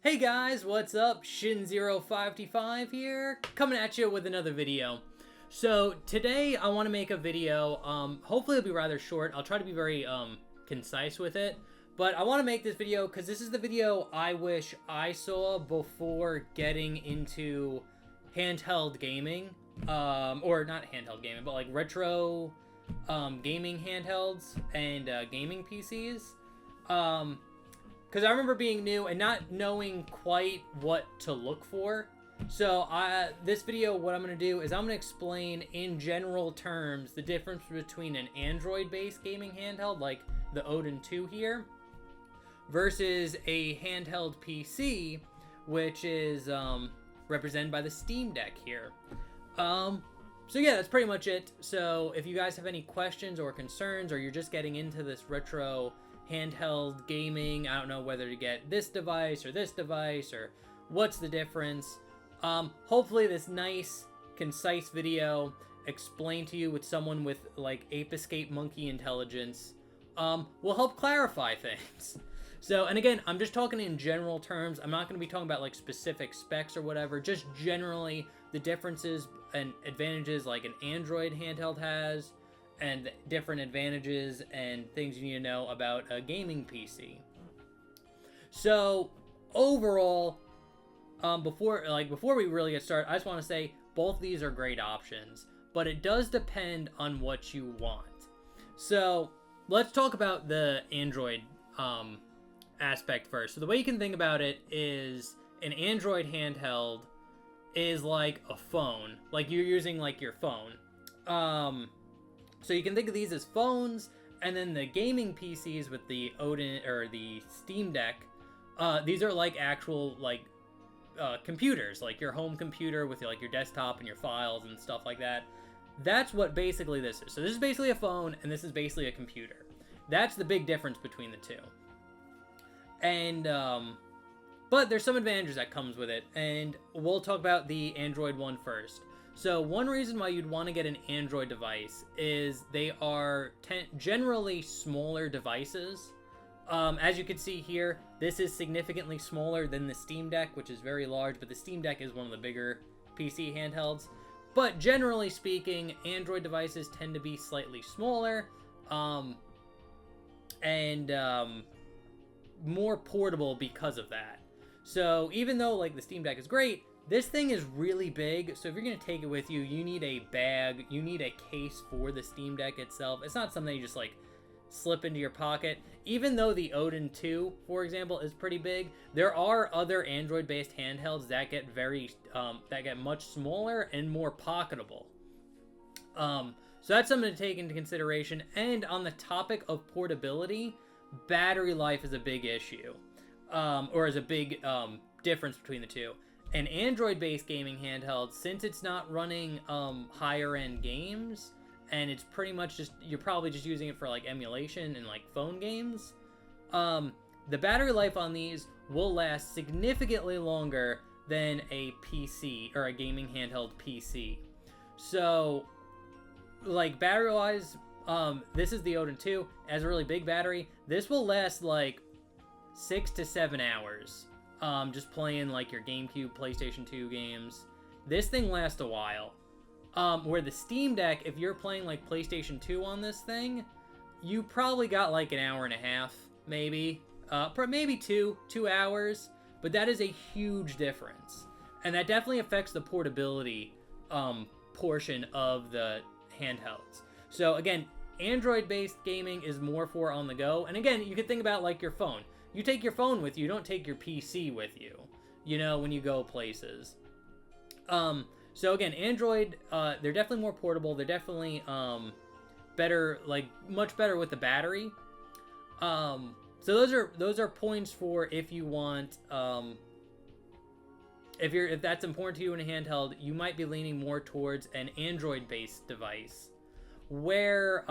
Hey guys, what's up? Shin0525 here, coming at you with another video. So today I want to make a video, hopefully it'll be rather short. I'll try to be very concise with it, but I want to make this video because this is the video I wish I saw before getting into handheld gaming, or not handheld gaming, but like retro gaming handhelds and gaming PCs. Because I remember being new and not knowing quite what to look for. So this video, what I'm going to do is I'm going to explain in general terms the difference between an Android-based gaming handheld, like the Odin 2 here, versus a handheld PC, which is represented by the Steam Deck here. So yeah, that's pretty much it. So if you guys have any questions or concerns, or you're just getting into this retro handheld gaming, I don't know whether to get this device or what's the difference, hopefully this nice concise video explained to you with someone with like Ape Escape monkey intelligence will help clarify things. So, and again, I'm just talking in general terms. I'm not going to be talking about like specific specs or whatever, just generally the differences and advantages like an Android handheld has, and different advantages and things you need to know about a gaming PC. So overall, before we really get started, I just want to say both these are great options, but it does depend on what you want. So let's talk about the Android aspect first. So the way you can think about it is an Android handheld is like a phone, like you're using like your phone. So you can think of these as phones, and then the gaming PCs with the Odin or the Steam Deck, these are like actual like computers, like your home computer with like your desktop and your files and stuff like that. That's what basically this is. So this is basically a phone, and this is basically a computer. That's the big difference between the two. And but there's some advantages that comes with it, and we'll talk about the Android one first. So one reason why you'd want to get an Android device is they are generally smaller devices. As you can see here, this is significantly smaller than the Steam Deck, which is very large, but the Steam Deck is one of the bigger PC handhelds. But generally speaking, Android devices tend to be slightly smaller and more portable because of that. So even though like the Steam Deck is great, this thing is really big, so if you're going to take it with you, you need a bag, you need a case for the Steam Deck itself. It's not something you just, like, slip into your pocket. Even though the Odin 2, for example, is pretty big, there are other Android-based handhelds that get much smaller and more pocketable. So that's something to take into consideration. And on the topic of portability, battery life is a big issue, or is a big difference between the two. An Android-based gaming handheld, since it's not running higher-end games, and it's pretty much just, you're probably just using it for like emulation and like phone games, the battery life on these will last significantly longer than a PC, or a gaming handheld PC. So, like battery-wise, this is the Odin 2, it has a really big battery. This will last like 6 to 7 hours. Just playing like your GameCube, PlayStation 2 games. This thing lasts a while. Where the Steam Deck, if you're playing like PlayStation 2 on this thing, you probably got like an hour and a half, maybe. Maybe 2 hours. But that is a huge difference. And that definitely affects the portability portion of the handhelds. So again, Android-based gaming is more for on the go. And again, you could think about like your phone. You take your phone with you, don't take your PC with you, you know, when you go places. So again, Android, they're definitely more portable. They're definitely better, like much better with the battery. So those are points for if you want, if that's important to you in a handheld, you might be leaning more towards an Android-based device. Where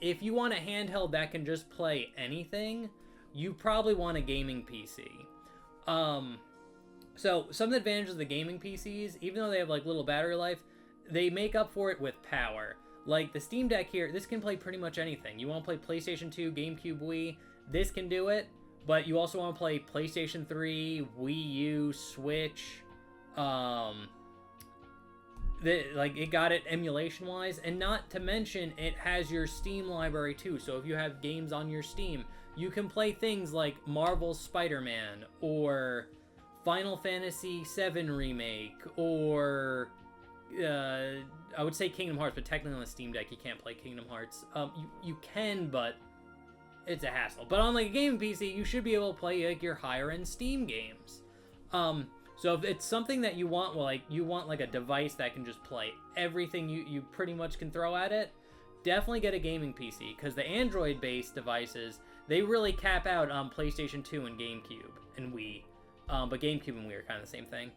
if you want a handheld that can just play anything, you probably want a gaming PC. So some of the advantages of the gaming PCs, even though they have like little battery life, they make up for it with power. Like the Steam Deck here, this can play pretty much anything. You want to play PlayStation 2, GameCube, Wii, this can do it. But you also want to play PlayStation 3, Wii U, Switch. It got it emulation wise, and not to mention it has your Steam library too. So if you have games on your Steam, you can play things like Marvel's Spider-Man or Final Fantasy VII Remake, or I would say Kingdom Hearts, but technically on the Steam Deck you can't play Kingdom Hearts. You can, but it's a hassle. But on like a gaming PC, you should be able to play like your higher end Steam games. So if it's something that you want, well, like you want like a device that can just play everything you pretty much can throw at it, definitely get a gaming PC, because the Android-based devices, they really cap out on PlayStation 2 and GameCube and Wii. But GameCube and Wii are kind of the same thing.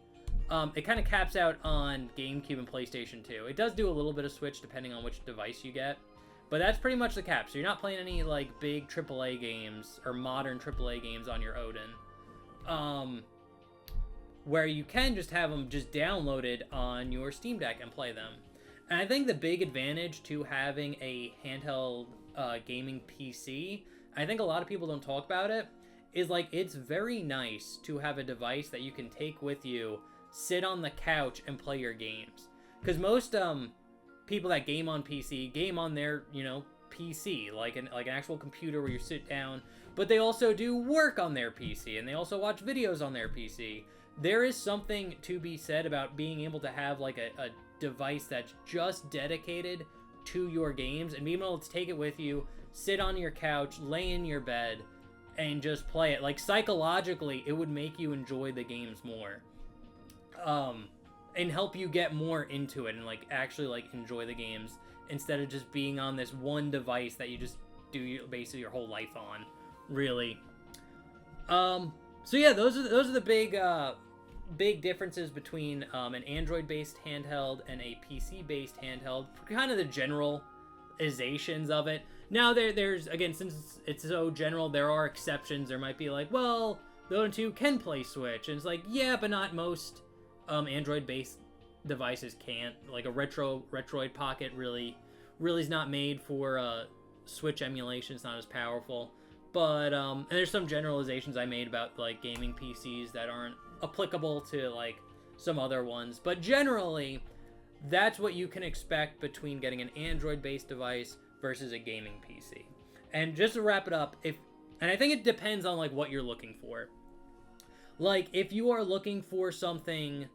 It kind of caps out on GameCube and PlayStation 2. It does do a little bit of Switch depending on which device you get, but that's pretty much the cap. So you're not playing any like big AAA games or modern AAA games on your Odin. Where you can just have them just downloaded on your Steam Deck and play them. And I think the big advantage to having a handheld gaming PC, I think a lot of people don't talk about it, is like it's very nice to have a device that you can take with you, sit on the couch, and play your games. Because most people that game on PC game on their, PC, like an actual computer where you sit down, but they also do work on their PC, and they also watch videos on their PC. There is something to be said about being able to have like a device that's just dedicated to your games and being able to take it with you, sit on your couch, lay in your bed, and just play it. Like psychologically, it would make you enjoy the games more. And help you get more into it and like actually like enjoy the games instead of just being on this one device that you just do basically your whole life on, really. So yeah, those are the big differences between an Android-based handheld and a PC-based handheld. Kind of the generalizations of it. Now there's again, since it's so general, there are exceptions. There might be like, well, the Odin 2 can play Switch, and it's like, yeah, but not most Android-based devices can't. Like a Retroid Pocket really is not made for Switch emulation. It's not as powerful. But and there's some generalizations I made about like gaming PCs that aren't applicable to like some other ones. But generally, that's what you can expect between getting an Android-based device versus a gaming PC. And just to wrap it up, and I think it depends on like what you're looking for. Like if you are looking for something,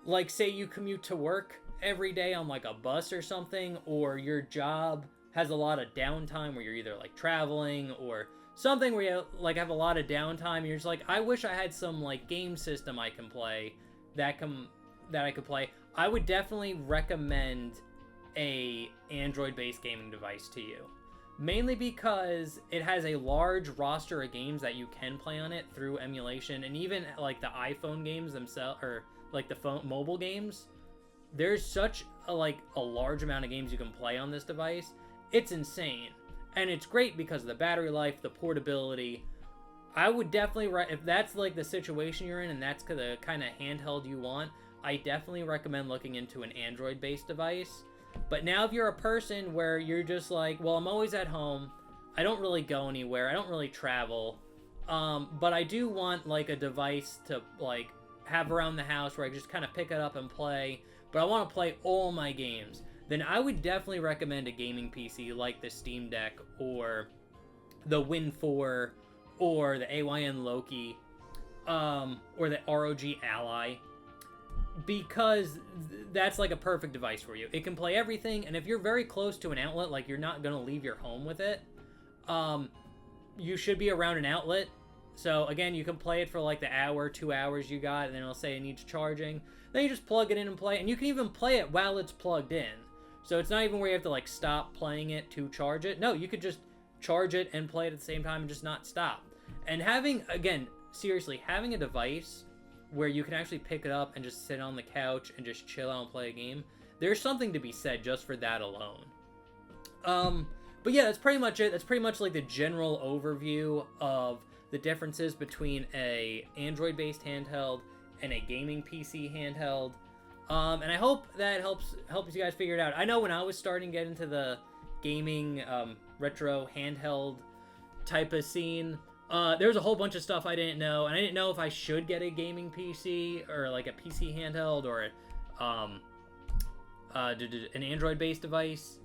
like say you commute to work every day on like a bus or something, or your job has a lot of downtime where you're either like traveling or something where you like have a lot of downtime, and you're just like, I wish I had some like game system I can play that I could play. I would definitely recommend a Android-based gaming device to you. Mainly because it has a large roster of games that you can play on it through emulation, and even like the iPhone games themselves, or like the mobile games, there's such a large amount of games you can play on this device. It's insane. And it's great because of the battery life, the portability. I would definitely, if that's like the situation you're in and that's the kind of handheld you want, I definitely recommend looking into an Android-based device. But now if you're a person where you're just like, well, I'm always at home, I don't really go anywhere, I don't really travel, but I do want like a device to like have around the house where I just kind of pick it up and play, but I want to play all my games, then I would definitely recommend a gaming PC like the Steam Deck or the Win 4 or the AYN Loki or the ROG Ally, because that's like a perfect device for you. It can play everything, and if you're very close to an outlet, like you're not going to leave your home with it, you should be around an outlet. So again, you can play it for like the hour, 2 hours you got, and then it'll say it needs charging. Then you just plug it in and play, and you can even play it while it's plugged in. So it's not even where you have to like stop playing it to charge it. No, you could just charge it and play it at the same time and just not stop. And having, again, seriously, having a device where you can actually pick it up and just sit on the couch and just chill out and play a game, there's something to be said just for that alone. But yeah, that's pretty much it. That's pretty much like the general overview of the differences between a Android-based handheld and a gaming PC handheld. And I hope that helps you guys figure it out. I know when I was starting to get into the gaming retro handheld type of scene, there's a whole bunch of stuff I didn't know, and I didn't know if I should get a gaming PC or like a PC handheld or an Android-based device.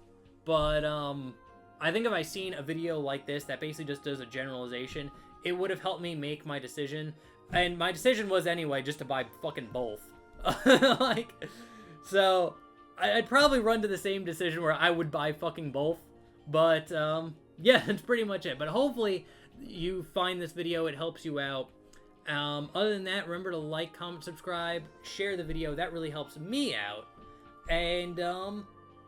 But I think if I seen a video like this that basically just does a generalization, it would have helped me make my decision. And my decision was anyway just to buy fucking both. Like, so I'd probably run to the same decision where I would buy fucking both. But yeah, that's pretty much it. But hopefully you find this video, it helps you out. Other than that, remember to like, comment, subscribe, share the video. That really helps me out. And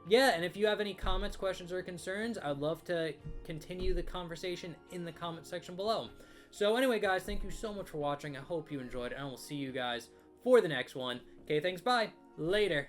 yeah, and if you have any comments, questions, or concerns, I'd love to continue the conversation in the comment section below. So anyway, guys, thank you so much for watching. I hope you enjoyed, and I will see you guys for the next one. Okay, thanks, bye. Later.